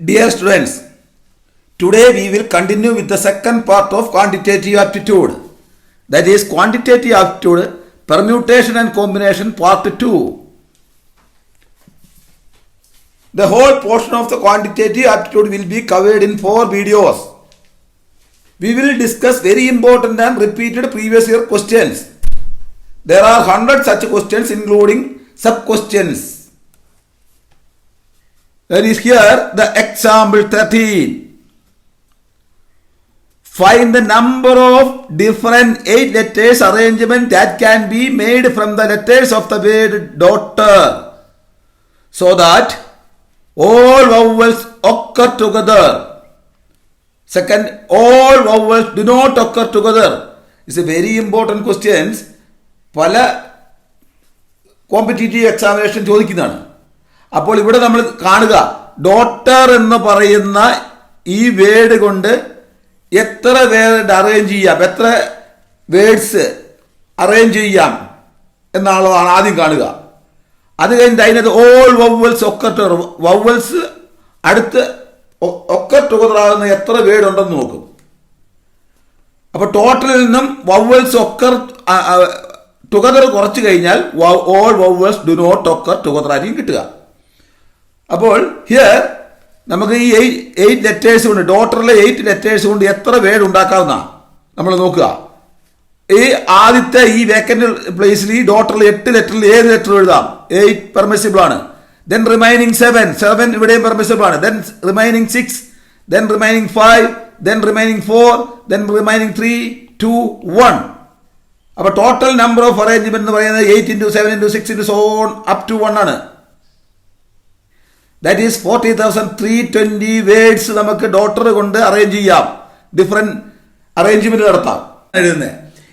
Dear students, today we will continue with the second part of quantitative aptitude. That is quantitative aptitude, permutation and combination part 2. The whole portion of the quantitative aptitude will be covered in 4 videos. We will discuss very important and repeated previous year questions. There are 100 such questions including sub-questions. That is here the example 13. Find the number of different 8 letters arrangement that can be made from the letters of the word daughter so that all vowels occur together. Second, all vowels do not occur together. It's a very important question. പല competitive examination ചോദിക്കുന്നതാണ്. അപ്പോൾ ഇവിടെ നമ്മൾ കാണുക, daughter എന്ന് പറയുന്ന ഈ word കൊണ്ട് എത്ര വേർഡ് അറേഞ്ച് ചെയ്യാം, എത്ര വേർഡ്സ് അറേഞ്ച് ചെയ്യാം എന്നുള്ളതാണ് ആദ്യം കാണുക. അത് കഴിഞ്ഞിട്ട് അതിനകത്ത് ഓൾ വവ്വൽസ് ഒക്കർ വവ്വൽസ് അടുത്ത് ഒക്കർ ടുഗദർ ആകുന്ന എത്ര വേർഡ് ഉണ്ടെന്ന് നോക്കും. അപ്പോൾ ടോട്ടലിൽ നിന്നും വവ്വൽസ് ഒക്കർ ടുഗദർ കുറച്ച് കഴിഞ്ഞാൽ all vowels do not occur together ആയിരിക്കും കിട്ടുക. അപ്പോൾ ഹിയർ നമുക്ക് ഈ 8 ലെറ്റേഴ്സ് കൊണ്ട്, ഡോട്ടറിലെ 8 ലെറ്റേഴ്സ് കൊണ്ട് എത്ര വേർഡ് ഉണ്ടാക്കാവുന്ന നമ്മൾ നോക്കുക. ഈ ആദ്യത്തെ ഈ വേക്കൻറ്റ് പ്ലേസിൽ ഈ ഡോട്ടറിൽ 8 ലെറ്ററിൽ ഏത് ലെറ്റർ എഴുതാം? 8 പെർമിസിബിൾ ആണ്. ദെൻ റിമൈനിങ് 7 ഇവിടെയും പെർമിസിബിൾ ആണ്. Then remaining 6, then remaining 5, then remaining 4, then remaining 3, 2, 1. അപ്പോൾ ടോട്ടൽ നമ്പർ ഓഫ് അറേഞ്ച്മെന്റ് എന്ന് പറയുന്നത് 8 into 7 into 6 into so on up to 1 ആണ്. ദാറ്റ് ഈസ് 40,320 വേർഡ്സ് നമുക്ക് ഡോട്ടർ കൊണ്ട് അറേഞ്ച് ചെയ്യാം, ഡിഫറെന്റ് അറേഞ്ച്മെന്റ് നടത്താം എഴുതുന്നത്.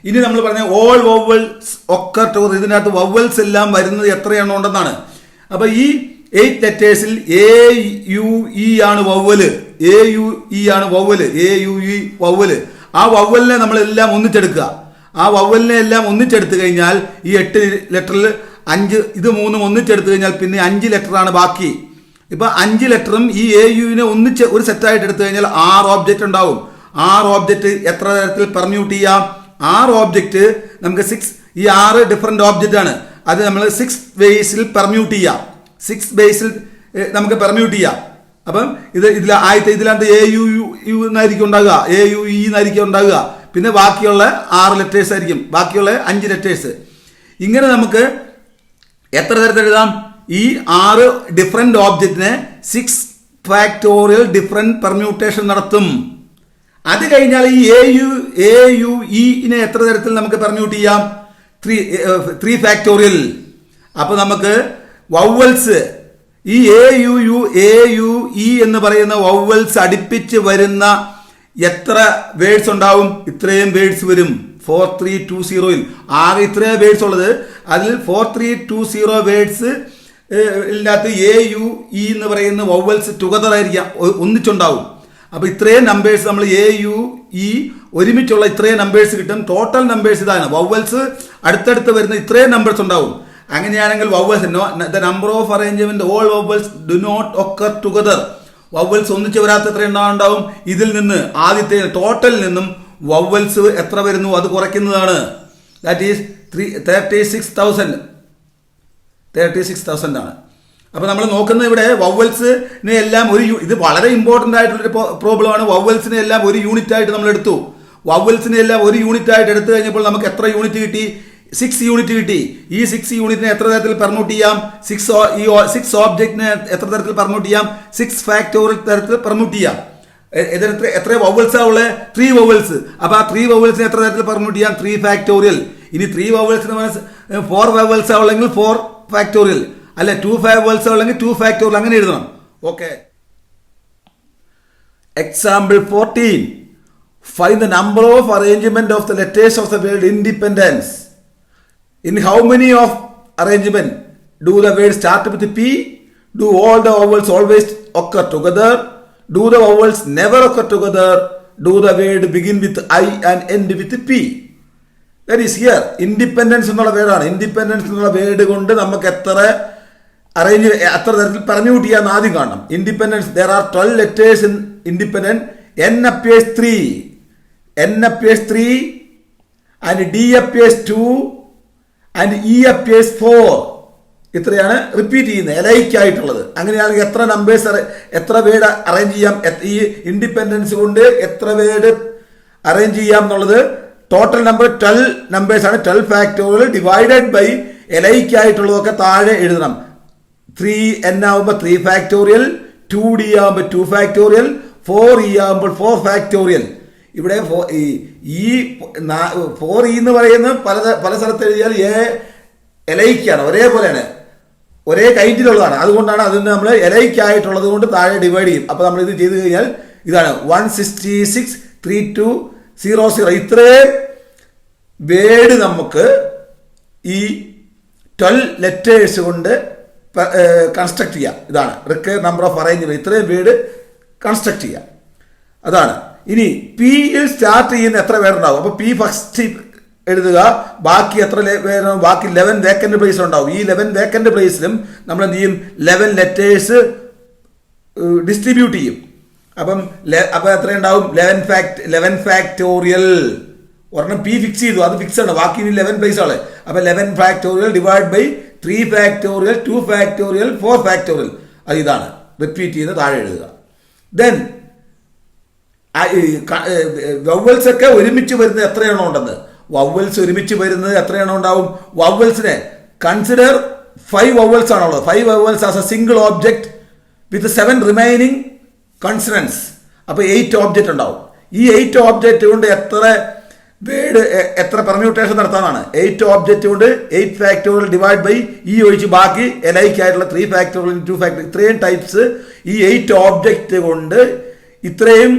ഇനി നമ്മൾ പറഞ്ഞ ഓൾ വവ്വൽസ് ഒക്കർ ടുഗദർ, ഇതിനകത്ത് വവ്വൽസ് എല്ലാം വരുന്നത് എത്രയെണ്ണം ഉണ്ടെന്നാണ്. അപ്പൊ ഈ 8 ലെറ്റേഴ്സിൽ AUE ആണ് വവ്വല്, AUE ആണ് വവ്വല്, AUE വവ്വല്. ആ വവ്വലിനെ നമ്മളെല്ലാം ഒന്നിച്ചെടുക്കുക. ആ വവ്വലിനെ എല്ലാം ഒന്നിച്ചെടുത്തു കഴിഞ്ഞാൽ ഈ 8 ലെറ്ററിൽ 5, ഇത് 3 ഒന്നിച്ചെടുത്തു കഴിഞ്ഞാൽ പിന്നെ 5 ലെറ്ററാണ് ബാക്കി. ഇപ്പൊ 5 ലെറ്ററും ഈ AUവിനെ ഒന്നിച്ച് ഒരു സെറ്റായിട്ട് എടുത്തു കഴിഞ്ഞാൽ 6 ഓബ്ജക്റ്റ് ഉണ്ടാവും. 6 ഓബ്ജക്റ്റ് എത്ര തരത്തിൽ പെർമ്യൂട്ട് ചെയ്യാം? 6 ഓബ്ജക്റ്റ് നമുക്ക് 6, ഈ 6 ഡിഫറെന്റ് ഓബ്ജക്റ്റ് ആണ്. അത് നമ്മൾ 6 ബേസിൽ പെർമ്യൂട്ട് ചെയ്യാം. 6 ബേസിൽ നമുക്ക് പെർമ്യൂട്ട് ചെയ്യാം. അപ്പം ഇതിനകത്ത് AUU എന്നായിരിക്കും ഉണ്ടാകുക, AUE എന്നായിരിക്കും ഉണ്ടാകുക. പിന്നെ ബാക്കിയുള്ള 6 ലെറ്റേഴ്സ് ആയിരിക്കും, ബാക്കിയുള്ള 5 ലെറ്റേഴ്സ്. ഇങ്ങനെ നമുക്ക് എത്ര തരത്തിൽ എഴുതാം? ഈ 6 ഡിഫറെന്റ് ഓബ്ജക്റ്റിനെ 6 ഫാക്ടോറിയൽ ഡിഫറെന്റ് പെർമ്യൂട്ടേഷൻ നടത്തും. അത് കഴിഞ്ഞാൽ ഈ AUE എത്ര തരത്തിൽ നമുക്ക് പെർമ്യൂട്ട് ചെയ്യാം? 3 ഫാക്ടോറിയൽ. അപ്പൊ നമുക്ക് വവ്വൽസ് ഈ AUE എന്ന് പറയുന്ന വവ്വൽസ് അടുപ്പിച്ച് വരുന്ന എത്ര വേർഡ്സ് ഉണ്ടാവും? ഇത്രയും വേർഡ്സ് വരും 4320. ആകെ ഇത്രയും വേർഡ്സ് ഉള്ളത്. അതിൽ 4320 വേർഡ്സ് ഇതിനകത്ത് AUE എന്ന് പറയുന്ന വവ്വൽസ് ടുഗദർ ആയിരിക്കാം, ഒന്നിച്ചുണ്ടാവും. അപ്പൊ ഇത്രയും നമ്പേഴ്സ് നമ്മൾ AUE ഒരുമിച്ചുള്ള ഇത്രയും നമ്പേഴ്സ് കിട്ടും. ടോട്ടൽ നമ്പേഴ്സ് ഇതാണ്. വവ്വൽസ് അടുത്തടുത്ത് വരുന്ന ഇത്രയും നമ്പേഴ്സ് ഉണ്ടാവും. അങ്ങനെയാണെങ്കിൽ vowels the number of arrangement all vowels do not occur together, vowels ഒന്നിച്ച് വരാത്ത എത്ര ഉണ്ടാവും? ഇതിൽ നിന്ന് ആദ്യത്തെ ടോട്ടലിൽ നിന്നും വവ്വൽസ് എത്ര വരുന്നു അത് കുറയ്ക്കുന്നതാണ്. ദാറ്റ് ഈസ് 36,000 ആണ്. അപ്പൊ നമ്മൾ നോക്കുന്നത് ഇവിടെ വവ്വൽസിനെ എല്ലാം ഇത് വളരെ ഇമ്പോർട്ടന്റ് ആയിട്ടുള്ളൊരു പ്രോബ്ലം ആണ്. വവ്വൽസിനെ എല്ലാം ഒരു യൂണിറ്റ് ആയിട്ട് നമ്മൾ എടുത്തു. വവ്വൽസിനെ എല്ലാം ഒരു യൂണിറ്റ് ആയിട്ട് എടുത്തു കഴിഞ്ഞപ്പോൾ നമുക്ക് എത്ര യൂണിറ്റ് കിട്ടി? 6 യൂണിറ്റ് കിട്ടി. ഈ 6 യൂണിറ്റിനെ എത്ര തരത്തിൽ പെർമ്യൂട്ട് ചെയ്യാം? 6 ഓബ്ജക്റ്റിനെ എത്ര തരത്തിൽ പെർമ്യൂട്ട് ചെയ്യാം? 6 ഫാക്ടോറിയൽ തരത്തിൽ പെർമ്യൂട്ട് ചെയ്യാം. എത്ര വവ്വൽസാ ഉള്ളത്? 3 വവ്വൽസ്. അപ്പൊ ആ 3 വവ്വൽസിനെ എത്ര തരത്തിൽ പെർമ്യൂട്ട് ചെയ്യാം? 3 ഫാക്ടോറിയൽ. ഇനി 3 വവ്വൽസിന് 4 വവ്വൽസാ ഉള്ളെങ്കിൽ 4 ഫാക്ടോറിയൽ, അല്ല 2 വവ്വൽസാ ഉള്ളെങ്കിൽ 2 ഫാക്ടോറിയൽ, അങ്ങനെ എഴുതണം. Okay. Example 14. Find the number of arrangement of the letters of the word independence. In how many of arrangement do the words start with P? Do all the vowels always occur together? Do the vowels never occur together? Do the word begin with I and end with P? That is here. Independence എന്നുള്ള വേർഡാണ്. Independence എന്നുള്ള word കൊണ്ട് നമുക്ക് എത്ര arrange അത്ര തരത്തിൽ permute ചെയ്യാൻ ആദ്യം കാണണം. Independence there are 12 letters in independent. N appears 3, N appears 3 and D appears 2 and E appears 4. ഇത്രയാണ് റിപ്പീറ്റ് ചെയ്യുന്നത് എലൈക്കായിട്ടുള്ളത്. അങ്ങനെയാണെങ്കിൽ എത്ര നമ്പേഴ്സ് എത്ര വേർഡ് അറേഞ്ച് ചെയ്യാം, ഈ ഇൻഡിപെൻഡൻസ് കൊണ്ട് എത്ര വേർഡ് അറേഞ്ച് ചെയ്യാം എന്നുള്ളത് ടോട്ടൽ നമ്പർ 12 നമ്പേഴ്സ് ആണ്. 12 ഫാക്ടോറിയൽ ഡിവൈഡഡ് ബൈ എലൈക്കായിട്ടുള്ളതൊക്കെ താഴെ എഴുതണം. 3n ആവുമ്പോൾ 3 ഫാക്ടോറിയൽ, 2d ആവുമ്പോൾ 2 ഫാക്ടോറിയൽ, 4e ആകുമ്പോൾ 4 ഫാക്ടോറിയൽ. ഇവിടെ ഈ 4e എന്ന് പറയുന്നത് പല സ്ഥലത്ത് എഴുതിയാൽ എലൈക്കാണ്, ഒരേപോലെയാണ്, ഒരേ കൈൻഡിലുള്ളതാണ്. അതുകൊണ്ടാണ് അതിന് നമ്മൾ എലൈക്കായിട്ടുള്ളത് കൊണ്ട് താഴെ ഡിവൈഡ് ചെയ്യും. അപ്പോൾ നമ്മൾ ഇത് ചെയ്ത് കഴിഞ്ഞാൽ ഇതാണ് 166 3200. ഇത്രയും വേർഡ് നമുക്ക് ഈ 12 ലെറ്റേഴ്സ് കൊണ്ട് കൺസ്ട്രക്ട് ചെയ്യാം. ഇതാണ് റിക്വയർഡ് നമ്പർ ഓഫ് അറേഞ്ച്മെന്റ്. ഇത്രയും വേർഡ് കൺസ്ട്രക്ട് ചെയ്യാം. അതാണ്. ഇനി പിയിൽ സ്റ്റാർട്ട് ചെയ്യുന്ന എത്ര വേർഡ് ഉണ്ടാവും? അപ്പോൾ പി ഫസ്റ്റ് എഴുതുക. ബാക്കി എത്ര ബാക്കി 11 വേക്കൻറ്റ് പ്ലേസ് ഉണ്ടാവും. ഈ 11 വേക്കൻറ്റ് പ്ലേസിലും നമ്മൾ എന്ത് ചെയ്യും? 11 ലെറ്റേഴ്സ് ഡിസ്ട്രിബ്യൂട്ട് ചെയ്യും. അപ്പം എത്ര ഉണ്ടാവും? 11 ഫാക്ടോറിയൽ. ഒരെണ്ണം പി ഫിക്സ് ചെയ്തു, അത് ഫിക്സ് ആണ്. ബാക്കി 11 പ്ലേസ് ആണ്. അപ്പം 11 factorial divide by 3 factorial, 2 factorial, 4 factorial. അത് ഇതാണ് റിപ്പീറ്റ് ചെയ്യുന്നത്. താഴെ എഴുതുക. ദെൻ വവ്വൽസ് ഒക്കെ ഒരുമിച്ച് വരുന്നത് എത്രയാണോ ഉണ്ടെന്ന്, വവ്വൽസ് ഒരുമിച്ച് വരുന്നത് എത്രയാണോ ഉണ്ടാവും? വവ്വൽസിനെ കൺസിഡർ 5 വവ്വൽസ് ആണുള്ളത്. 5 vowels as A single object with 7 remaining consonants. അപ്പോൾ 8 ഓബ്ജക്റ്റ് ഉണ്ടാവും. ഈ 8 ഓബ്ജക്റ്റ് കൊണ്ട് എത്ര വേർഡ് എത്ര പെർമ്യൂട്ടേഷൻ നടത്താനാണ്? 8 ഓബ്ജക്റ്റ് കൊണ്ട് 8 ഫാക്ടോറിയൽ ഡിവൈഡ് ബൈ ഈ ഒഴിച്ച് ബാക്കി എലൈക്കായിട്ടുള്ള 3 ഫാക്ടോറിയൽ, 2 ഫാക്ടോറിയൽ, ഇത്രയും ടൈപ്സ് ഈ 8 ഓബ്ജക്റ്റ് കൊണ്ട് ഇത്രയും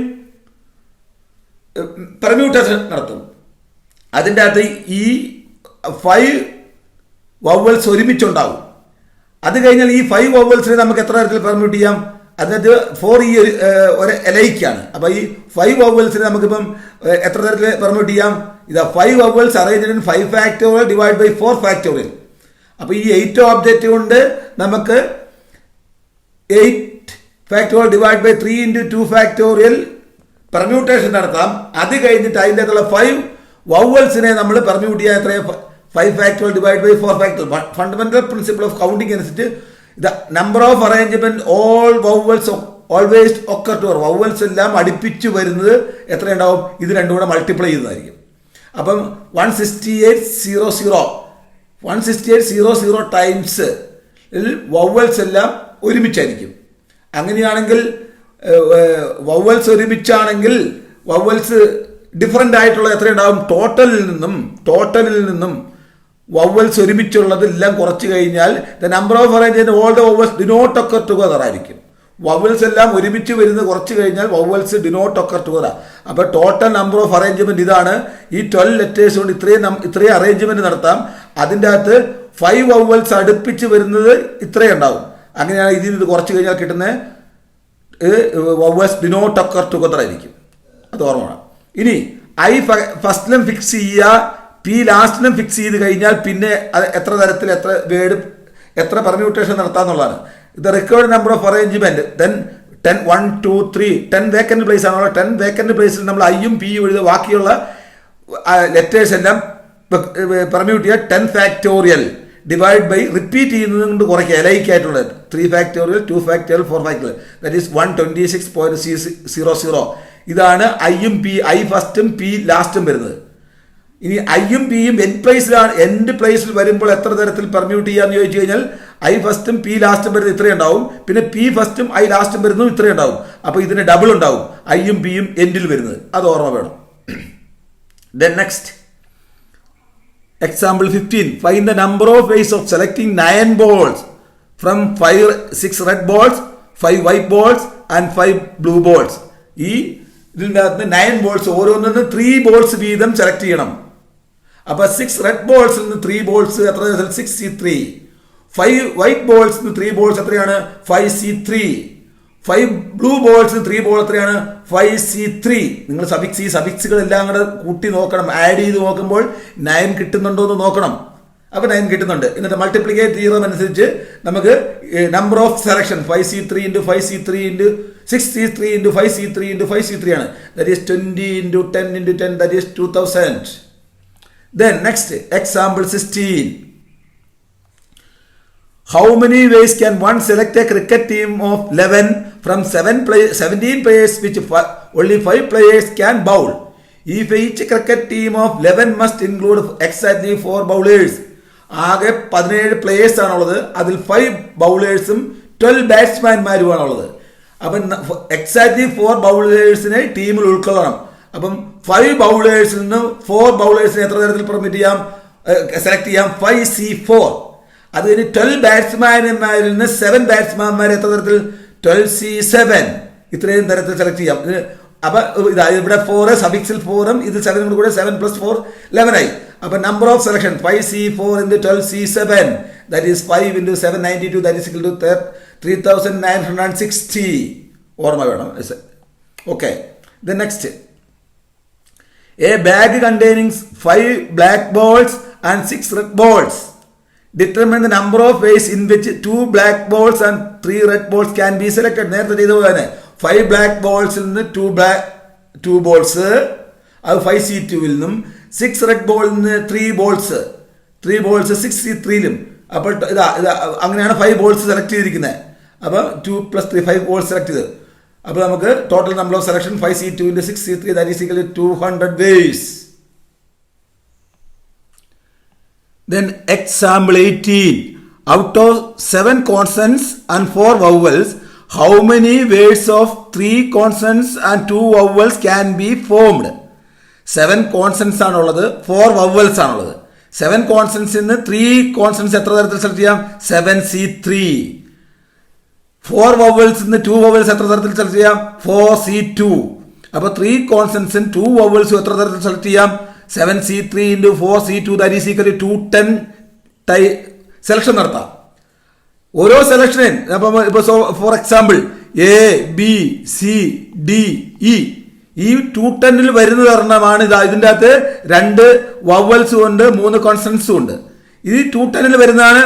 പെർമ്യൂട്ടേഷൻ നടത്തും. അതിൻ്റെ അകത്ത് ഈ 5 വവ്വൽസ് ഒരുമിച്ചുണ്ടാവും. അത് കഴിഞ്ഞാൽ ഈ 5 വവ്വൽസിനെ നമുക്ക് എത്ര തരത്തിൽ പെർമ്യൂട്ട് ചെയ്യാം? അതിനകത്ത് 4 ഈ ഒരു എലൈക്കാണ്. അപ്പോൾ ഈ 5 വവ്വൽസിനെ നമുക്കിപ്പം എത്ര തരത്തിൽ പെർമ്യൂട്ട് ചെയ്യാം? ഇതാ 5 vowels arrange in 5 factorial divide by 4 factorial. അപ്പോൾ ഈ 8 ഓബ്ജക്റ്റ് കൊണ്ട് നമുക്ക് 8 factorial divide by 3 into 2 factorial permutation നടത്താം. അത് കഴിഞ്ഞിട്ട് അതിൻ്റെ അകത്തുള്ള 5 വവ്വൽസിനെ നമ്മൾ പെർമ്യൂട്ട് ചെയ്യാൻ എത്രയാണ്? 5 factorial divide by 4 factorial. Fundamental principle of counting അനുസരിച്ച് the number of arrangement all vowels always occur to. Vowels എല്ലാം അടുപ്പിച്ച് വരുന്നത് എത്രയുണ്ടാവും? ഇത് രണ്ടും കൂടെ മൾട്ടിപ്ലൈ ചെയ്യുന്നതായിരിക്കും. അപ്പം 168,0,0 ടൈംസ് വവ്വൽസ് എല്ലാം ഒരുമിച്ചായിരിക്കും. അങ്ങനെയാണെങ്കിൽ വവ്വൽസ് ഒരുമിച്ചാണെങ്കിൽ വവ്വൽസ് ഡിഫറൻ്റ് ആയിട്ടുള്ള എത്രയുണ്ടാവും? ടോട്ടലിൽ നിന്നും വവ്വൽസ് ഒരുമിച്ചുള്ളതെല്ലാം കുറച്ച് കഴിഞ്ഞാൽ the number of arrangement all the vowels do not occur together ആയിരിക്കും. വവ്വൽസ് എല്ലാം ഒരുമിച്ച് വരുന്നത് കുറച്ച് കഴിഞ്ഞാൽ vowels do not occur together. അപ്പോൾ ടോട്ടൽ നമ്പർ ഓഫ് അറേഞ്ച്മെന്റ് ഇതാണ്. ഈ 12 ലെറ്റേഴ്സ് കൊണ്ട് ഇത്രയും അറേഞ്ച്മെന്റ് നടത്താം. അതിൻ്റെ അകത്ത് 5 വവ്വൽസ് അടുപ്പിച്ച് വരുന്നത് ഇത്രയും ഉണ്ടാവും. അങ്ങനെയാണ് ഇതിൽ നിന്ന് കുറച്ച് കഴിഞ്ഞാൽ കിട്ടുന്ന vowels do not occur together ആയിരിക്കും. അത് ഓർമ്മ വേണം. ഇനി ഐ ഫസ്റ്റിലും ഫിക്സ് ചെയ്യുക, പി ലാസ്റ്റിലും ഫിക്സ് ചെയ്ത് കഴിഞ്ഞാൽ പിന്നെ എത്ര തരത്തിൽ എത്ര വേർഡ് എത്ര പെർമ്യൂട്ടേഷൻ നടത്താന്നുള്ളതാണ്. ഇത് required number of arrangement. Then 10 1 2 3 10 vacant place ആണല്ലോ. 10 വേക്കൻറ്റ് പ്ലേസിൽ നമ്മൾ ഐയും പിയും എഴുതുക. ബാക്കിയുള്ള ലെറ്റേഴ്സ് എല്ലാം പെർമ്യൂട്ട് ചെയ്യുക. 10 ഫാക്ടോറിയൽ ഡിവൈഡ് ബൈ റിപ്പീറ്റ് ചെയ്യുന്നത് കൊണ്ട് കുറയ്ക്കുക. എലൈക്കായിട്ടുള്ളത് 3 factorial, 2 factorial, 4 factorial. That is 126.00. ഇതാണ് ഐയും പി, ഐ ഫസ്റ്റും പി ലാസ്റ്റും വരുന്നത്. ഇനി ഐയും പിയും എൻഡ് പ്ലേസിൽ വരുമ്പോൾ എത്ര തരത്തിൽ പെർമ്യൂട്ട് ചെയ്യാന്ന് ചോദിച്ചു കഴിഞ്ഞാൽ ഐ ഫസ്റ്റും പി ലാസ്റ്റും വരുന്നത് ഇത്രയും ഉണ്ടാവും. പിന്നെ പി ഫസ്റ്റും ഐ ലാസ്റ്റും വരുന്നതും ഇത്രയും ഉണ്ടാവും. അപ്പോൾ ഇതിന് ഡബിൾ ഉണ്ടാവും, ഐയും പിയും എൻഡിൽ വരുന്നത്. അത് ഓർമ്മ വേണം. Then next example 15. Find the number of ways of selecting 9 balls from 6 red balls, 5 white balls and 5 blue balls. ഈ ഇതിൻ്റെ അകത്ത് 9 balls, ഓരോന്നിൽ 3 balls വീതം സെലക്ട് ചെയ്യണം. അപ്പോൾ 6 റെഡ് ബോൾസിൽ നിന്ന് 3 balls എത്ര? 6C3. 5 വൈറ്റ് ബോൾസിൽ നിന്ന് 3 balls എത്രയാണ്? 5C3. 5 ബ്ലൂ ബോൾസിന് 3 balls എത്രയാണ്? 5C3. നിങ്ങൾ സഫിക്സുകളെല്ലാം കൂടെ കൂട്ടി നോക്കണം. ആഡ് ചെയ്ത് നോക്കുമ്പോൾ 9 കിട്ടുന്നുണ്ടോ എന്ന് നോക്കണം. അപ്പോൾ 9 കിട്ടുന്നുണ്ട്. എന്നിട്ട് മൾട്ടിപ്ലിക്കേറ്റ് തിയറം അനുസരിച്ച് നമുക്ക് number of selection 5C3 into 5C3 into 6C3 into 5C3 into 5C3 ആണ്. That is 20 into 10 into 10, that is 2000. Then next, example 16. How many ways can one select a cricket team of 11 from 17 players which only 5 players can bowl? If each cricket team of 11 must include exactly 4 bowlers. ആകെ 17 players ആണുള്ളത്. അതിൽ 5 ബൗളേഴ്സും 12 ബാറ്റ്സ്മാൻമാരുമാണുള്ളത്. അപ്പം exactly 4 ബൗളേഴ്സിനെ ടീമിൽ ഉൾക്കൊള്ളണം. അപ്പം 5 ബൗളേഴ്സിൽ നിന്ന് 4 ബൗളേഴ്സിനെ എത്ര തരത്തിൽ പെർമിറ്റ് ചെയ്യാം, സെലക്ട് ചെയ്യാം? 5C4. അത് കഴിഞ്ഞ് 12 ബാറ്റ്സ്മാൻമാരിൽ നിന്ന് 7 ബാറ്റ്സ്മാൻമാരെ എത്ര തരത്തിൽ? 12C7. ഇത്രയും തരത്തിൽ സെലക്ട് ചെയ്യാം. അപ്പൊ ഇതാ ഇവിടെ 4 സഫിക്സിൽ 4ഉം ഇത് 7 കൂടെ 7 + 4 11 ആയി. അപ്പൊ number of selection 5C4 into 12C7, that is 5 into 792, that is equal to 3960. ഓർമ്മ വേണം. Okay. The next, a bag containing 5 black balls and 6 red balls. Determine the number of ways in which 2 black balls and 3 red balls can be selected. നേരത്തെ ചെയ്തപോലെ തന്നെ 5 black ബോൾസിൽ നിന്ന് 2 balls, അത് 5C2വിൽ നിന്നും 6 red ബോളിൽ നിന്ന് 3 balls 6C3യിലും. അപ്പോൾ ഇതാ അങ്ങനെയാണ് 5 ബോൾസ് സെലക്ട് ചെയ്തിരിക്കുന്നത്. അപ്പോൾ 2 + 3 5 ബോൾസ് സെലക്ട് ചെയ്ത്. അപ്പോൾ നമുക്ക് total number of selection 5C2 into 6C3, that is equal to 200 ways. Then example 18. Out of 7 consonants and 4 vowels, how many words of 3 consonants and 2 vowels can be formed? 7 consonants ആണുള്ളത്, 4 vowels ആണുള്ളത്. 7 consonants നിന്ന് 3 consonants എത്ര തരത്തിൽ select ചെയ്യാം? 7C3. 4 vowels നിന്ന് 2 vowels എത്ര തരത്തിൽ select ചെയ്യാം? 4C2. അപ്പോൾ 3 consonants 2 vowels എത്ര തരത്തിൽ സെലക്ട് ചെയ്യാം? 7C3 into 4C2, that is equal to 210 selection നടത്താം. ഓരോ സെലക്ഷനും ഇപ്പൊ ഫോർ എക്സാമ്പിൾ ABCDE ഈ 210ൽ വരുന്നത് ഒരെണ്ണമാണ്. ഇതിൻ്റെ അകത്ത് 2 വവൽസും ഉണ്ട്, 3 കോൺസണൻസും ഉണ്ട്. ഇത് 210ൽ വരുന്നതാണ്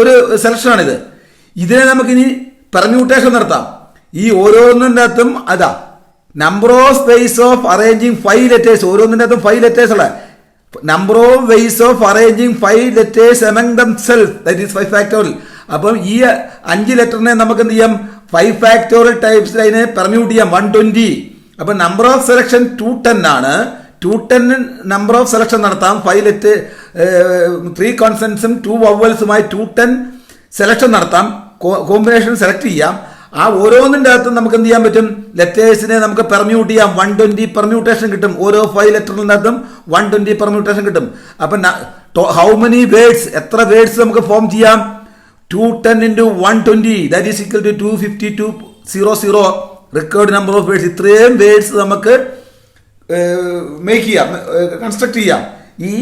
ഒരു സെലക്ഷനാണിത്. ഇതിനെ നമുക്കിനി പെർമ്യൂട്ടേഷൻ നടത്താം. ഈ ഓരോന്നിൻ്റെ അകത്തും അതാ number of ways of arranging 5 letters, ഓരോന്നിൻ്റെ അകത്തും 5 ലെറ്റേഴ്സ് ഉള്ള number of ways of arranging 5 letters among themself, that is 5 factorial. അപ്പം ഈ 5 ലെറ്ററിനെ നമുക്ക് എന്ത് ചെയ്യാം? 5 ഫാക്ടോറിയൽ ടൈപ്സിൽ അതിനെ പെർമ്യൂട്ട് ചെയ്യാം. 120. അപ്പം നമ്പർ ഓഫ് സെലക്ഷൻ 210 ആണ്. 210 നമ്പർ ഓഫ് സെലക്ഷൻ നടത്താം. 3 കോൺസണൻസും 2 വവൽസുമായി 210 സെലക്ഷൻ നടത്താം. കോമ്പിനേഷൻ സെലക്ട് ചെയ്യാം. ആ ഓരോന്നിൻ്റെ അകത്തും നമുക്ക് എന്ത് ചെയ്യാൻ പറ്റും? ലെറ്റേഴ്സിനെ നമുക്ക് പെർമ്യൂട്ട് ചെയ്യാം. 120 പെർമ്യൂട്ടേഷൻ കിട്ടും. ഓരോ 5 ലെറ്ററിൻ്റെ അകത്തും 120 പെർമ്യൂട്ടേഷൻ കിട്ടും. അപ്പം ഹൗ മെനി വേർഡ്സ്, എത്ര വേർഡ്സ് നമുക്ക് ഫോം ചെയ്യാം? 210 into 120, that is equal to 25200 record number of words. ഇത്രയും വേർഡ്സ് നമുക്ക് മേക്ക് ചെയ്യാം, കൺസ്ട്രക്ട് ചെയ്യാം. ഈ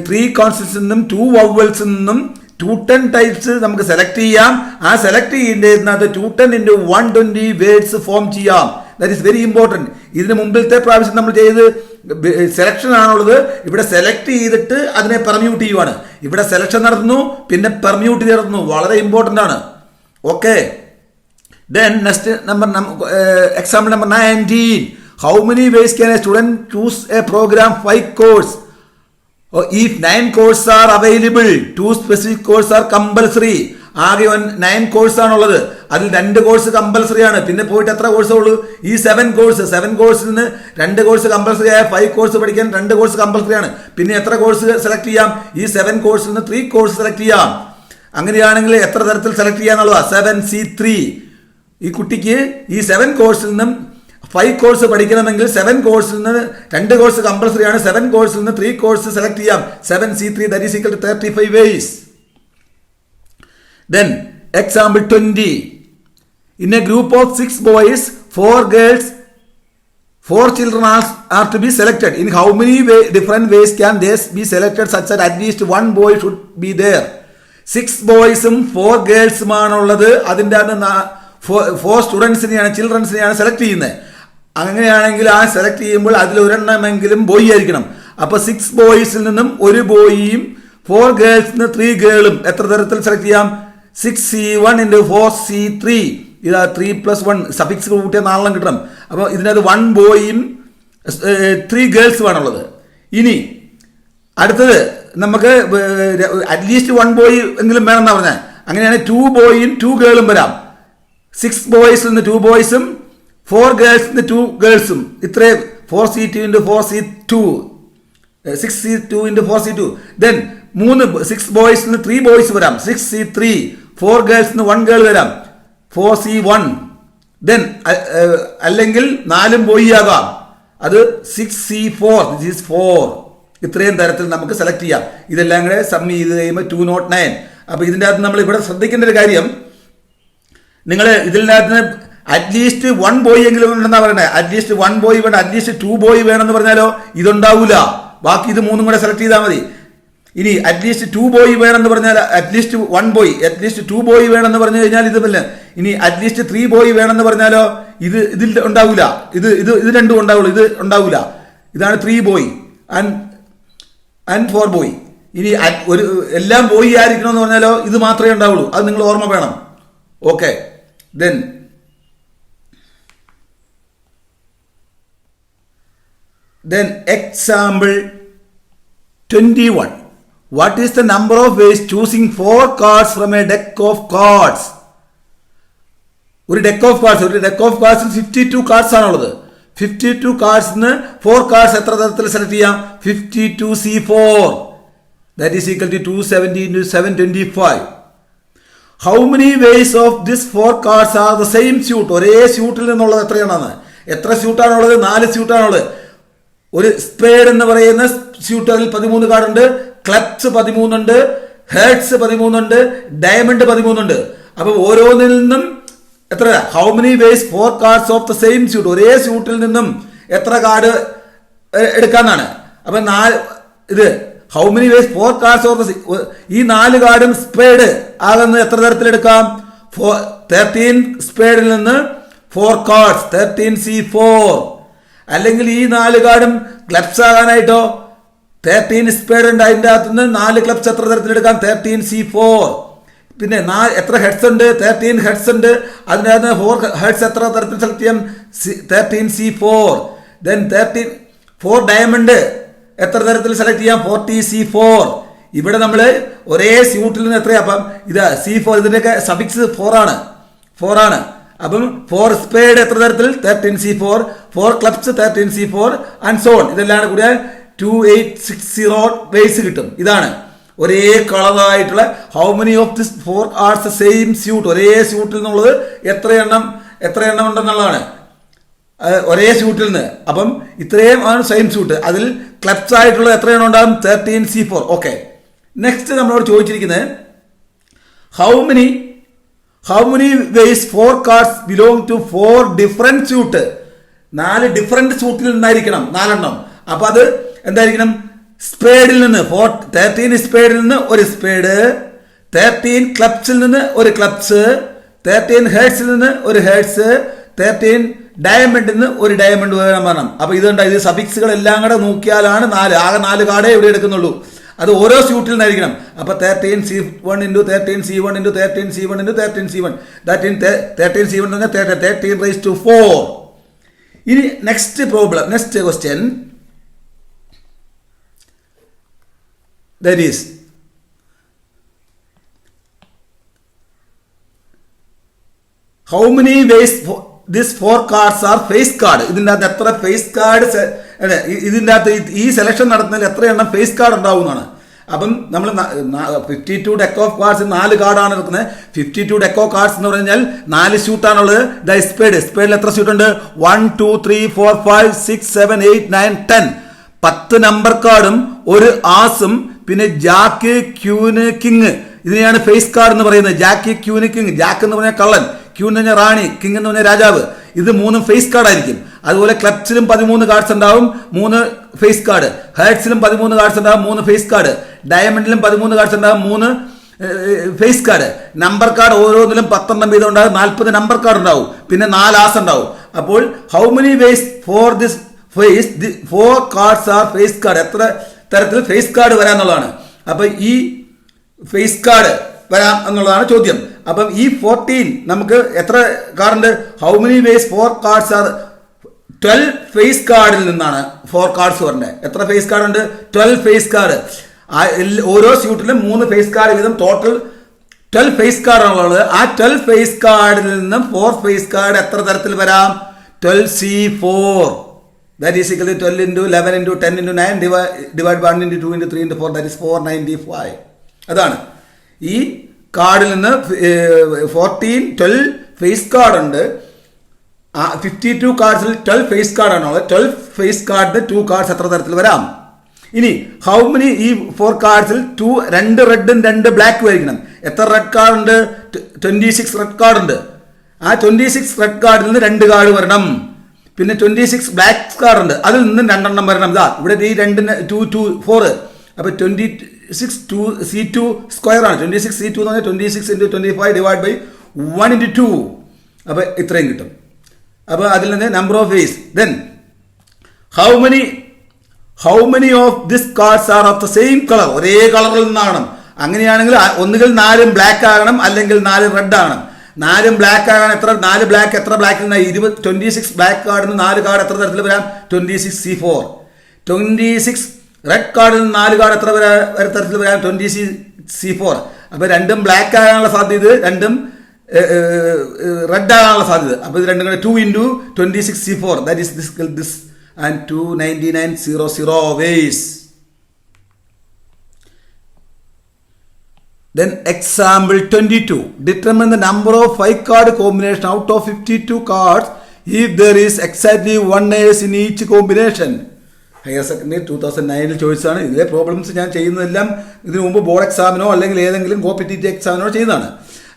3 കോൺസണൻസിൽ നിന്നും 2 വവൽസിൽ നിന്നും 210 ടൈപ്സ് നമുക്ക് സെലക്ട് ചെയ്യാം. ആ സെലക്ട് ചെയ്യുന്നതിനകത്ത് 210 into 120 വേർഡ്സ് ഫോം ചെയ്യാം. That is very important. ഇതിന് മുമ്പിലത്തെ പ്രാവശ്യം നമ്മൾ ചെയ്ത് സെലക്ഷൻ ആണുള്ളത്. ഇവിടെ സെലക്ട് ചെയ്തിട്ട് അതിനെ പെർമ്യൂട്ട് ചെയ്യുവാണ്. ഇവിടെ സെലക്ഷൻ നടത്തുന്നു, പിന്നെ പെർമ്യൂട്ട് നടത്തുന്നു. വളരെ ഇമ്പോർട്ടൻ്റ് ആണ്. Okay. Then next example number 19. How many ways can a student choose a program 5 course? If 9 courses are available, 2 specific courses are compulsory. ആകെ 9 കോഴ്സ് ആണുള്ളത്. അതിൽ 2 കോഴ്സ് കമ്പൽസറി ആണ്. പിന്നെ പോയിട്ട് എത്ര കോഴ്സേ ഉള്ളൂ? ഈ 7 കോഴ്സിൽ നിന്ന് 2 കോഴ്സ് കമ്പൽസറി ആയ 5 കോഴ്സ് പഠിക്കാൻ 2 കോഴ്സ് കമ്പൽസറി ആണ്. പിന്നെ എത്ര കോഴ്സ് സെലക്ട് ചെയ്യാം? ഈ 7 കോഴ്സിൽ നിന്ന് 3 കോഴ്സ് സെലക്ട് ചെയ്യാം. അങ്ങനെയാണെങ്കിൽ എത്ര തരത്തിൽ സെലക്ട് ചെയ്യാന്നുള്ളതാ? 7C3. ഈ കുട്ടിക്ക് ഈ 7 കോഴ്സിൽ നിന്നും 5 കോഴ്സ് പഠിക്കണമെങ്കിൽ 7 കോഴ്സിൽ നിന്ന് 2 കോഴ്സ് കമ്പൽസറി ആണ്. 7 കോഴ്സിൽ നിന്ന് 3 കോഴ്സ് സെലക്ട് ചെയ്യാം. 7C3, that is equal to 35 ways. Then example 20. In a group of 6 boys, 4 girls, 4 children are to be selected. In how many different ways can they be selected such that at least 1 boy should be there? 6 ബോയ്സും 4 ഗേൾസുമാണുള്ളത്. അതിൻ്റെ അകത്ത് 4 സ്റ്റുഡൻസിനെയാണ്, ചിൽഡ്രൻസിനെയാണ് select ചെയ്യുന്നത്. അങ്ങനെയാണെങ്കിൽ ആ select ചെയ്യുമ്പോൾ അതിൽ ഒരെണ്ണമെങ്കിലും boy ആയിരിക്കണം. അപ്പോൾ 6 ബോയ്സിൽ നിന്നും 1 ബോയിയും 4 ഗേൾസിന് 3 ഗേളും എത്ര തരത്തിൽ സെലക്ട് ചെയ്യാം? 6C1 into 4C3. ഇതാ 3+1 സഫിക്സ് കൂട്ടിയ 4 കിട്ടണം. അപ്പോൾ ഇതിനകത്ത് 1 ബോയും 3 ഗേൾസുമാണുള്ളത്. ഇനി അടുത്തത് നമുക്ക് അറ്റ്ലീസ്റ്റ് 1 ബോയ് എങ്കിലും വേണമെന്നാണ് പറഞ്ഞത്. അങ്ങനെയാണെങ്കിൽ 2 ബോയും 2 ഗേളും വരാം. 6 ബോയ്സിൽ നിന്ന് 2 ബോയ്സും 4 ഗേൾസിൽ നിന്ന് 2 ഗേൾസും. ഇത്രയും 4C2 into 4C2, 6C2 into 4C2. Then 6 ബോയ്സിൽ നിന്ന് 3 ബോയ്സ് വരാം. 6C3. 4 ഗേൾസിൽ നിന്ന് 1 ഗേൾ വരാം. 4C1. ദെൻ അല്ലെങ്കിൽ 4 ബോയ് ആകാം. അത് 6C4. This is 4. ഇത്രയും തരത്തിൽ നമുക്ക് സെലക്ട് ചെയ്യാം. ഇതെല്ലാം കൂടെ സം ചെയ്ത് കഴിയുമ്പോൾ 209. അപ്പോൾ ഇതിൻ്റെ അകത്ത് നമ്മൾ ഇവിടെ ശ്രദ്ധിക്കേണ്ട ഒരു കാര്യം, നിങ്ങൾ ഇതിനകത്ത് അറ്റ്ലീസ്റ്റ് 1 ബോയ് എങ്കിലും ഉണ്ടെന്നാണ് പറയുന്നത്. അറ്റ്ലീസ്റ്റ് 1 ബോയ് വേണം, അറ്റ്ലീസ്റ്റ് 2 ബോയ് വേണമെന്ന് പറഞ്ഞാലോ ഇതുണ്ടാവില്ല. ബാക്കി ഇത് 3 കൂടെ സെലക്ട് ചെയ്താൽ മതി. ഇനി അറ്റ്ലീസ്റ്റ് 2 ബോയ് വേണമെന്ന് പറഞ്ഞാൽ അറ്റ്ലീസ്റ്റ് 1 ബോയ്, അറ്റ്ലീസ്റ്റ് 2 ബോയ് വേണമെന്ന് പറഞ്ഞു കഴിഞ്ഞാൽ ഇതുമില്ല. ഇനി അറ്റ്ലീസ്റ്റ് 3 ബോയ് വേണമെന്ന് പറഞ്ഞാലോ ഇതിൽ ഉണ്ടാവില്ല. ഇത് രണ്ടും ഉണ്ടാവുള്ളൂ, ഇത് ഉണ്ടാവില്ല. ഇതാണ് 3 ബോയ് ആൻഡ് 4 ബോയ്. ഇനി ഒരു എല്ലാം ബോയ് ആയിരിക്കണമെന്ന് പറഞ്ഞാലോ ഇത് മാത്രമേ ഉണ്ടാവുള്ളൂ. അത് നിങ്ങൾ ഓർമ്മ വേണം. Okay. Then example 21. What is the number of ways choosing 4 cards from a deck of cards? ഒരു ഡെക്ക് ഓഫ് കാർഡ്സിൽ 52 കാർഡ്സ് ആണുള്ളത്. 52 കാർഡ്സിന് 4 കാർഡ്സ് എത്ര തരത്തിൽ സെലക്ട് ചെയ്യാം? 52C4. That is equal to 270 into 725. How many ways of this 4 cards are the same suit? ഒരേ സ്യൂട്ടിൽ നിന്നുള്ളത് എത്രയാണെന്ന്? എത്ര സ്യൂട്ടാണുള്ളത്? 4 സ്യൂട്ടാണുള്ളത്. ഒരു സ്പേഡ് എന്ന് പറയുന്ന സ്യൂട്ടിൽ 13 കാർഡുണ്ട്, ക്ലബ്സ് 13 ഉണ്ട്, ഹേർട്സ് 13 ഉണ്ട്, ഡയമണ്ട് 13 ഉണ്ട്. അപ്പൊ ഓരോന്നിൽ നിന്നും എത്ര? How many ways 4 cards of the same suit? ഒരേ സ്യൂട്ടിൽ നിന്നും എത്ര കാർഡ് എടുക്കാന്നാണ്. അപ്പൊ ഇത് how many ways 4 cards of the, ഈ 4 കാർഡും സ്പേഡ് ആകുന്ന എത്ര തരത്തിൽ എടുക്കാം? 13 സ്പേഡിൽ നിന്ന് 4 കാർഡ്സ് 13C4. അല്ലെങ്കിൽ ഈ 4 കാർഡും ക്ലബ്സ് ആകാനായിട്ടോ 13 സ്പേഡ് ഉണ്ട്, അതിൻ്റെ അകത്ത് നിന്ന് 4 ക്ലബ്സ് എത്ര തരത്തിലെടുക്കാം? 13C4. പിന്നെ എത്ര ഹെഡ്സ് ഉണ്ട്? 13 ഹെഡ്സ് ഉണ്ട്. അതിനകത്ത് 4 ഹെഡ്സ് എത്ര തരത്തിൽ സെലക്ട് ചെയ്യാം? 13C4. ദെൻ 4 ഡയമണ്ട് എത്ര തരത്തിൽ സെലക്ട് ചെയ്യാം? 40C4. ഇവിടെ നമ്മൾ ഒരേ സ്യൂട്ടിൽ നിന്ന് എത്രയാ? അപ്പം ഇത് C4, ഇതിൻ്റെയൊക്കെ സഫിക്സ് 4 ആണ്. അപ്പം 4 സ്പേഡ് എത്ര തരത്തിൽ? 13C4. 4 clubs 13C4 and so on. ഇതെല്ലാം കൂടിയ 2860 വേസ് കിട്ടും. ഇതാണ് ഒരേ കളറായിട്ടുള്ള how many of this 4 are the same suit? ഒരേ സ്യൂട്ടിൽ നിന്നുള്ളത് എത്ര എണ്ണം ഉണ്ടെന്നുള്ളതാണ്. ഒരേ സ്യൂട്ടിൽ നിന്ന്. അപ്പം ഇത്രയും ആണ് സെയിം സ്യൂട്ട്. അതിൽ ക്ലബ്സ് ആയിട്ടുള്ളത് എത്ര എണ്ണം ഉണ്ടാകും? 13C4. ഓക്കെ. നെക്സ്റ്റ് നമ്മളോട് ചോദിച്ചിരിക്കുന്നത് how many ways 4 cards belong to 4 different suit? 4 different സ്യൂട്ടിൽ നിന്നായിരിക്കണം 4 എണ്ണം. അപ്പൊ അത് എന്തായിരിക്കണം? സ്പേഡിൽ നിന്ന് 13 സ്പേഡിൽ നിന്ന് ഒരു സ്പേഡ്, 13 ക്ലബ്സിൽ നിന്ന് ഒരു ക്ലബ്സ്, 13 ഹേർട്സിൽ നിന്ന് ഒരു ഹേർട്സ്, 13 ഡയമണ്ടിൽ നിന്ന് ഒരു ഡയമണ്ട് വേണം. അപ്പൊ ഇതുണ്ട്, ഇത് സഫിക്സുകൾ എല്ലാം കൂടെ നോക്കിയാലാണ് 4. ആകെ 4 കാർഡേ ഇവിടെ എടുക്കുന്നുള്ളൂ. അത് ഓരോ സ്യൂട്ടിൽ നിന്നായിരിക്കണം. അപ്പൊ 13C1 into 13C1 into 13C1 into 13C1. 13C1 തന്നെ 13 raised to 4. ഇനി next question, that is how many ways this 4 cards are face card? ഇതിൻ്റെ അകത്ത് എത്ര ഫേസ് കാർഡ്, ഇതിൻ്റെ അകത്ത് ഈ സെലക്ഷൻ നടത്തുന്നതിൽ എത്ര എണ്ണം ഫേസ് കാർഡ് ഉണ്ടാവുന്നതാണ്. അപ്പം നമ്മൾ 52 ഡെക്ക് ഓഫ് കാർഡ്സ് 4 കാർഡാണ് എടുക്കുന്നത്. 52 ഡെക്ക് ഓഫ് കാർഡ്സ് എന്ന് പറഞ്ഞാൽ 4 സ്യൂട്ടാണുള്ളത്. സ്പേഡിൽ എത്ര സ്യൂട്ട് ഉണ്ട്? 1 2 3 4 5 6 7 8 9 10. 10 നമ്പർ കാർഡും ഒരു ആസും പിന്നെ ജാക്ക് ക്യൂന് കിങ്. ഇതിനെയാണ് ഫേസ് കാർഡ് എന്ന് പറയുന്നത്. Jack ക്യൂന് king. ജാക്ക് എന്ന് പറഞ്ഞാൽ കള്ളൻ, ക്യൂ എന്ന് പറഞ്ഞാൽ റാണി, കിങ് എന്ന് പറഞ്ഞാൽ രാജാവ്. ഇത് 3 ഫേസ് കാർഡ് ആയിരിക്കും. അതുപോലെ ക്ലബ്സിലും 13 കാർഡ്സ് ഉണ്ടാവും, 3 ഫേസ് കാർഡ്. ഹേർട്സിലും 13 കാർഡ്സ് ഉണ്ടാവും, 3 ഫേസ് കാർഡ്. ഡയമണ്ടിലും 13 കാർഡ്സ് ഉണ്ടാവും, 3 ഫേസ് കാർഡ്. നമ്പർ കാർഡ് ഓരോന്നിലും 10 വീതം ഉണ്ടാവും, 40 നമ്പർ കാർഡ് ഉണ്ടാവും. പിന്നെ 4 ആസ് ഉണ്ടാവും. അപ്പോൾ how many ways for this 4 cards are face card? എത്ര തരത്തിൽ ഫേസ് കാർഡ് വരാന്നുള്ളതാണ്. അപ്പം ഈ ഫേസ് കാർഡ് വരാം എന്നുള്ളതാണ് ചോദ്യം. അപ്പം ഈ 14 നമുക്ക് എത്ര കാർഡുണ്ട്? How many ways 4 cards are 12 face കാർഡിൽ നിന്നാണ് 4 കാർഡ്സ് വരേണ്ടത്. എത്ര ഫേസ് കാർഡ് ഉണ്ട്? 12 ഫേസ് കാർഡ്. ഓരോ സ്യൂട്ടിലും 3 ഫേസ് കാർഡ് വീതം ടോട്ടൽ 12 ഫേസ് കാർഡാണുള്ളത്. ആ 12 ഫേസ് കാർഡിൽ നിന്നും 4 ഫേസ് കാർഡ് എത്ര തരത്തിൽ വരാം? 12C4. That is equal to 12 into 11 into 10 into 9 divide 1 into 2 into 3 into 4, that is 495. അതാണ് ഈ കാർഡിൽ നിന്ന് 12 ഫേസ് കാർഡ് ഉണ്ട്. 52 കാർഡ്സിൽ 12 ഫേസ് കാർഡാണുള്ളത്. 12 ഫേസ് കാർഡിന് 2 കാർഡ്സ് എത്ര തരത്തിൽ വരാം? ഇനി ഹൗ മെനി ഈ 4 കാർഡ്സിൽ 2 റെഡും 2 ബ്ലാക്കും ആയിരിക്കണം. എത്ര റെഡ് കാർഡ് ഉണ്ട്? 26 റെഡ് കാർഡ് ഉണ്ട്. ആ 26 റെഡ് കാർഡിൽ നിന്ന് 2 കാർഡ് വരണം. പിന്നെ 26 ബ്ലാക്ക് കാർഡ് ഉണ്ട്, അതിൽ നിന്ന് 2 എണ്ണം വരണം. ഇതാ ഇവിടെ ഈ 2 2 4. അപ്പോൾ 26 C2 സ്ക്വയർ ആണ്. 26C2 എന്ന് പറഞ്ഞാൽ 26 into 25 ഡിവൈഡ് ബൈ 1 into 2. അപ്പോൾ ഇത്രയും കിട്ടും. അപ്പോൾ അതിൽ നിന്ന് number of vase. Then how many of this cards R of the same colour? ഒരേ കളറിൽ നിന്നാകണം. അങ്ങനെയാണെങ്കിൽ ഒന്നുകിൽ 4 ബ്ലാക്ക് ആകണം, അല്ലെങ്കിൽ 4 റെഡ് ആകണം. 4 ബ്ലാക്ക് ആകാൻ എത്ര? 4 ബ്ലാക്ക് എത്ര ബ്ലാക്കിൽ നിന്ന്? 26 ബ്ലാക്ക് കാർഡിൽ നിന്ന് 4 കാർഡ് എത്ര തരത്തിൽ വരാം? 26C4. 26 റെഡ് കാർഡിൽ നിന്ന് 4 കാർഡ് എത്ര തരത്തിൽ വരാം? 26C4. അപ്പോൾ രണ്ടും ബ്ലാക്ക് ആകാനുള്ള സാധ്യത, രണ്ടും റെഡ് ആകാനുള്ള സാധ്യത. അപ്പോൾ ഇത് രണ്ടും കൂടെ 2 into 26C4, that is this and 29900 ways. Then example 22. Determine the number of 5 card combination out of 52 cards if there is exactly 1 ace in each combination. Higher secondary 2009 ചോദിച്ചാണ്. ഇതിലെ പ്രോബ്ലംസ് ഞാൻ ചെയ്യുന്നതെല്ലാം ഇതിനു മുമ്പ് ബോർഡ് എക്സാമിനോ അല്ലെങ്കിൽ ഏതെങ്കിലും കോമ്പറ്റേറ്റീവ് എക്സാമിനോ ചെയ്യുന്നതാണ്.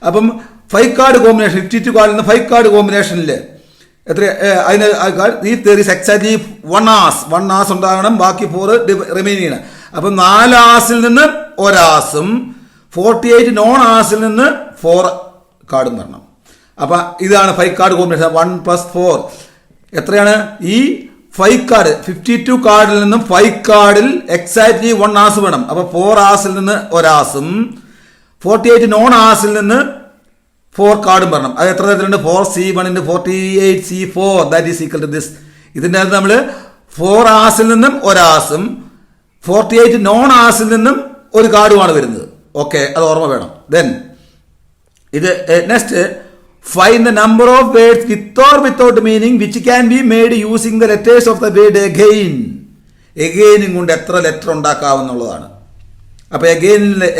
അപ്പം 5 കാർഡ് കോമ്പിനേഷൻ, 52 കാർഡിൽ നിന്ന് 5 കാർഡ് കോമ്പിനേഷനിൽ എത്ര? അതിന് if there is exactly 1 as ഉണ്ടാകണം, ബാക്കി 4 റിമൈൻ ചെയ്യണം. അപ്പം 4 ആസിൽ നിന്ന് 1 ആസും 48 നോൺ ആസിൽ നിന്ന് 4 കാർഡും വരണം. അപ്പം ഇതാണ് 5 കാർഡ് കോമ്പിനേഷൻ. 1 + 4 എത്രയാണ്? ഈ 5 കാർഡ് 52 കാർഡിൽ നിന്നും 5 കാർഡിൽ എക്സാക്ട്ലി 1 ആസ് വേണം. അപ്പം 4 ആസിൽ നിന്ന് 1 ആസും 48 നോൺ ആസിൽ നിന്ന് 4 കാർഡും വരണം. അത് എത്ര തരത്തിലുണ്ട്? 4C1 into 48C4, that is equal to this. ഇതിൻ്റെ അകത്ത് നമ്മൾ 4 ആസിൽ നിന്നും 1 ആസും 48 നോൺ ആസിൽ നിന്നും 1 കാർഡുമാണ് വരുന്നത്. ഓക്കെ, അത് ഓർമ്മ വേണം. ദെൻ ഇത് next find the number of words with or without meaning which can be made using the letters of the word എഗെയിനും കൊണ്ട് എത്ര ലെറ്റർ ഉണ്ടാക്കാവുന്നതാണ്. അപ്പോൾ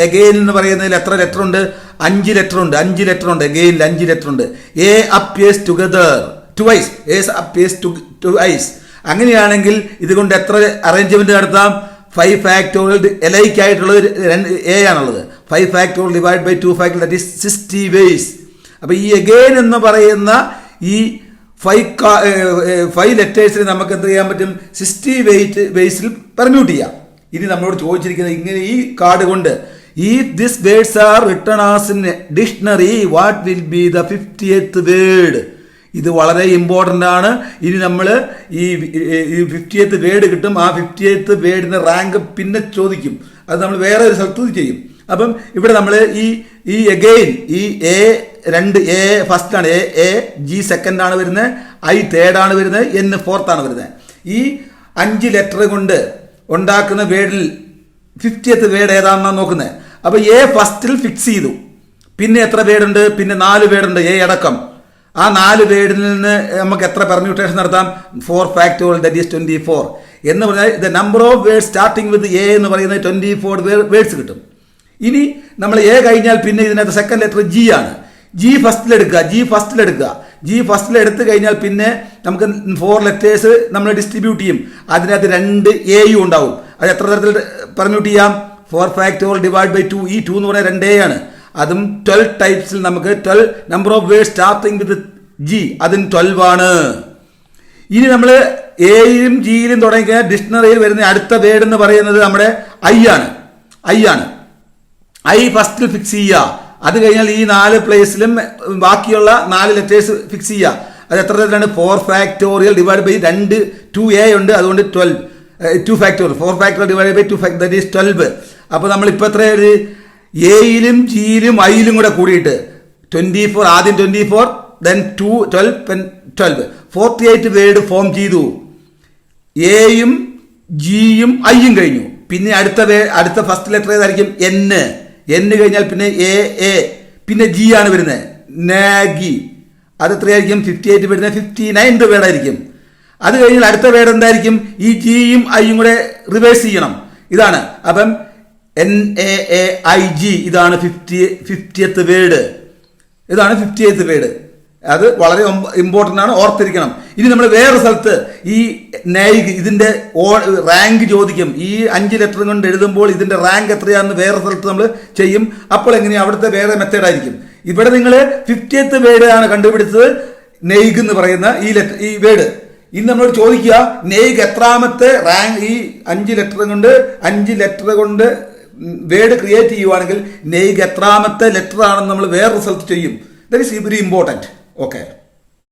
എഗെയിൻ എന്ന് പറയുന്നതിൽ എത്ര ലെറ്റർ ഉണ്ട്? 5 ലെറ്റർ ഉണ്ട്. 5 ലെറ്റർ ഉണ്ട്. എഗെയിനിൽ 5 ലെറ്റർ ഉണ്ട്. A appears together twice, A appears twice. അങ്ങനെയാണെങ്കിൽ ഇതുകൊണ്ട് എത്ര അറേഞ്ച്മെന്റ് നടത്താം? 5 ഫാക്ടോറിയൽ എലൈക്ക് ആയിട്ടുള്ളത് എ ആണുള്ളത്. 5 factorial divide by 2 factorial, that is 60 ways. അപ്പോൾ ഈ എഗെയിൻ എന്ന് പറയുന്ന ഈ 5 ലെറ്റേഴ്സിന് നമുക്ക് എന്ത് ചെയ്യാൻ പറ്റും? 60 വേസിൽ പെർമ്യൂട്ട് ചെയ്യാം. ഇനി നമ്മളോട് ചോദിച്ചിരിക്കുന്നത് ഇങ്ങനെ ഈ കാർഡ് കൊണ്ട് if these words are written as in dictionary what will be the 50th word? ഇത് വളരെ ഇമ്പോർട്ടൻ്റ് ആണ്. ഇനി നമ്മൾ ഈ 50th വേർഡ് കിട്ടും. ആ 50th വേർഡിന് റാങ്ക് പിന്നെ ചോദിക്കും. അത് നമ്മൾ വേറെ ഒരു സ്ഥലത്ത് ചെയ്യും. അപ്പം ഇവിടെ നമ്മൾ ഈ എഗെയിൻ ഈ എ ഫസ്റ്റ് ആണ്, എ ജി സെക്കൻഡ് ആണ് വരുന്നത്, ഐ തേർഡ് ആണ് വരുന്നത്, എൻ ഫോർത്ത് ആണ് വരുന്നത്. ഈ 5 ലെറ്റർ കൊണ്ട് ഉണ്ടാക്കുന്ന വേർഡിൽ 50th വേർഡ് ഏതാണെന്നാണ് നോക്കുന്നത്. അപ്പോൾ എ ഫസ്റ്റിൽ ഫിക്സ് ചെയ്തു. പിന്നെ എത്ര വേർഡുണ്ട്? പിന്നെ 4 വേർഡുണ്ട്, എ അടക്കം. ആ 4 വേർഡിൽ നിന്ന് നമുക്ക് എത്ര പെർമ്യൂട്ടേഷൻ നടത്താം? 4 ഫാക്ടോറിയൽ, ദാറ്റ് ഈസ് 24 എന്ന് പറഞ്ഞാൽ the number of words starting with a എന്ന് പറയുന്നത് 24 വേർഡ്സ് കിട്ടും. ഇനി നമ്മൾ എ കഴിഞ്ഞാൽ പിന്നെ ഇതിനകത്ത് സെക്കൻഡ് ലെറ്റർ ജി ആണ്. ജി ഫസ്റ്റിൽ എടുത്തു കഴിഞ്ഞാൽ പിന്നെ നമുക്ക് 4 ലെറ്റേഴ്സ് നമ്മൾ ഡിസ്ട്രിബ്യൂട്ട് ചെയ്യും. അതിനകത്ത് 2 എയും ഉണ്ടാവും. അത് എത്ര തരത്തിൽ പെർമ്യൂട്ട് ചെയ്യാം? 4 ഫാക്ടോറിയൽ ഡിവൈഡ് ബൈ 2. ഈ 2 എന്ന് പറഞ്ഞാൽ 2 ആണ്. അതും 12 ടൈപ്സിൽ നമുക്ക് 12 number of words starting with G, അതും 12 ആണ്. ഇനി നമ്മൾ എയിലും ജിയിലും തുടങ്ങിയ ഡിക്ഷണറിയിൽ വരുന്ന അടുത്ത വേർഡ് എന്ന് പറയുന്നത് നമ്മുടെ ഐ ആണ്. ഐ ഫസ്റ്റിൽ ഫിക്സ് ചെയ്യുക. അത് കഴിഞ്ഞാൽ ഈ 4 പ്ലേസിലും ബാക്കിയുള്ള 4 ലെറ്റേഴ്സ് ഫിക്സ് ചെയ്യുക. അത് എത്ര തരത്തിലാണ്? 4 ഫാക്ടോറിയൽ ഡിവൈഡ് ബൈ 2 എ ഉണ്ട്, അതുകൊണ്ട് 12. 2 factorial 4 factorial divide by 2 factorial, that is 12. അപ്പോൾ നമ്മളിപ്പോൾ എത്ര എയിലും ജിയിലും ഐയിലും കൂടെ കൂടിയിട്ട് 24, ആദ്യം 24, ദെൻ 2, 12, 12, 48 വേർഡ് ഫോം ചെയ്തു. എയും ജിയും ഐയും കഴിഞ്ഞു. പിന്നെ അടുത്ത ഫസ്റ്റ് ലെറ്റർ ഏതായിരിക്കും? എൻ കഴിഞ്ഞാൽ പിന്നെ എ പിന്നെ ജി ആണ് വരുന്നത്, നാഗി. അത് എത്രയായിരിക്കും? 58 വരുന്നത് 59 വേർഡായിരിക്കും. അത് കഴിഞ്ഞാൽ അടുത്ത വേർഡ് എന്തായിരിക്കും? ഈ ജിയും ഐയും കൂടെ റിവേഴ്സ് ചെയ്യണം. ഇതാണ് അപ്പം NAAIG, ഇതാണ് 50th വേർഡ്. ഇതാണ് 50th വേർഡ്. അത് വളരെ ഇമ്പോർട്ടൻ്റ് ആണ്, ഓർത്തിരിക്കണം. ഇനി നമ്മൾ വേറെ സ്ഥലത്ത് ഈ നൈഗ് ഇതിന്റെ റാങ്ക് ചോദിക്കും. ഈ 5 ലെറ്റർ കൊണ്ട് എഴുതുമ്പോൾ ഇതിന്റെ റാങ്ക് എത്രയാണെന്ന് വേറെ സ്ഥലത്ത് നമ്മൾ ചെയ്യും. അപ്പോൾ എങ്ങനെയാണ്? അവിടുത്തെ വേറെ മെത്തേഡ് ആയിരിക്കും. ഇവിടെ നിങ്ങൾ 50th വേർഡ് ആണ് കണ്ടുപിടിച്ചത്, നെയ്ഗ് എന്ന് പറയുന്ന ഈ വേർഡ്. ഇനി നമ്മളോട് ചോദിക്കുക നെയ്ഗ് എത്രാമത്തെ റാങ്ക്? ഈ 5 ലെറ്റർ കൊണ്ട് വേർഡ് ക്രിയേറ്റ് ചെയ്യുവാണെങ്കിൽ നെയ്ഗ് എത്രാമത്തെ ലെറ്റർ ആണെന്ന് നമ്മൾ വേറെ റിസൾട്ട് ചെയ്യും. That is very important. Okay.